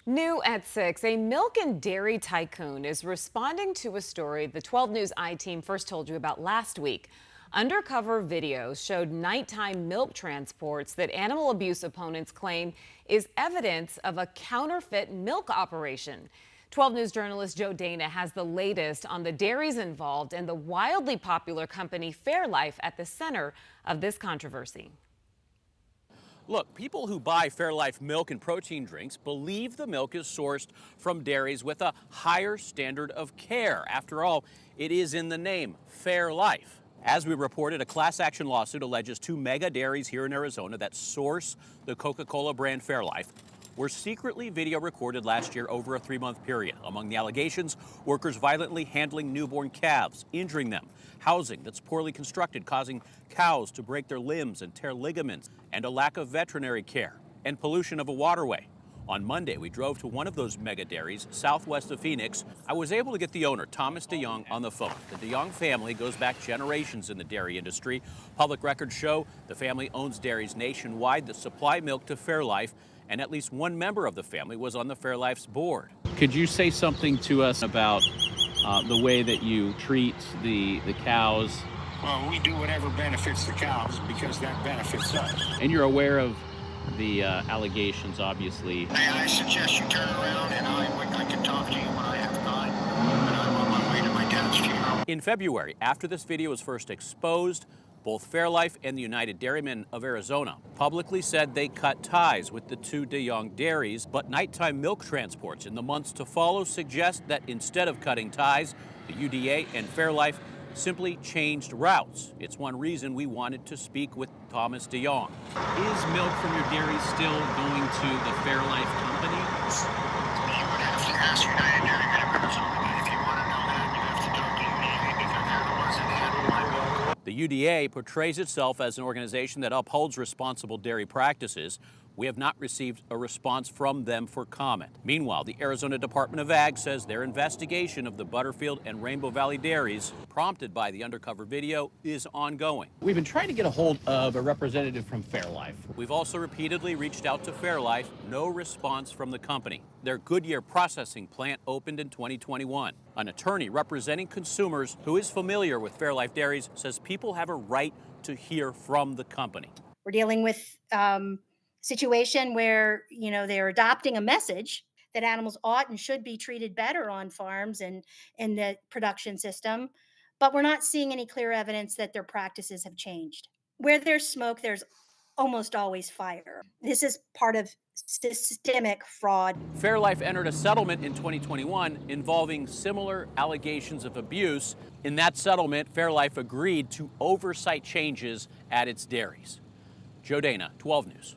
New at 6, a milk and dairy tycoon is responding to a story the 12 News I-team first told you about last week. Undercover videos showed nighttime milk transports that animal abuse opponents claim is evidence of a counterfeit milk operation. 12 News journalist Joe Dana has the latest on the dairies involved and the wildly popular company Fairlife at the center of this controversy. Look, people who buy Fairlife milk and protein drinks believe the milk is sourced from dairies with a higher standard of care. After all, it is in the name, Fairlife. As we reported, a class action lawsuit alleges two mega dairies here in Arizona that source the Coca-Cola brand Fairlife were secretly video recorded last year over a 3-month period. Among the allegations, workers violently handling newborn calves, injuring them, housing that's poorly constructed, causing cows to break their limbs and tear ligaments, and a lack of veterinary care, and pollution of a waterway. On Monday, we drove to one of those mega dairies southwest of Phoenix. I was able to get the owner, Thomas DeYoung, on the phone. The DeYoung family goes back generations in the dairy industry. Public records show the family owns dairies nationwide that supply milk to Fairlife, and at least one member of the family was on the Fairlife's board. Could you say something to us about the way that you treat the cows? Well, we do whatever benefits the cows because that benefits us. And you're aware of the allegations, obviously. May I suggest you turn around and I can talk to you when I have time. And I'm on my way to my dad's funeral. In February, after this video was first exposed, both Fairlife and the United Dairymen of Arizona publicly said they cut ties with the two DeYoung dairies, but nighttime milk transports in the months to follow suggest that instead of cutting ties, the UDA and Fairlife simply changed routes. It's one reason we wanted to speak with Thomas DeYoung. Is milk from your dairy still going to the Fairlife company? You would have to ask United Dairymen of Arizona, but if you want to know that, you have to talk to UDA because they're the ones that handle my milk. The UDA portrays itself as an organization that upholds responsible dairy practices. We have not received a response from them for comment. Meanwhile, the Arizona Department of Ag says their investigation of the Butterfield and Rainbow Valley dairies, prompted by the undercover video, is ongoing. We've been trying to get a hold of a representative from Fairlife. We've also repeatedly reached out to Fairlife. No response from the company. Their Goodyear processing plant opened in 2021. An attorney representing consumers who is familiar with Fairlife dairies says people have a right to hear from the company. We're dealing with situation where they're adopting a message that animals ought and should be treated better on farms and in the production system, but we're not seeing any clear evidence that their practices have changed. Where there's smoke, there's almost always fire. This is part of systemic fraud. Fairlife entered a settlement in 2021 involving similar allegations of abuse. In that settlement, Fairlife agreed to oversight changes at its dairies. Joe Dana, 12 News.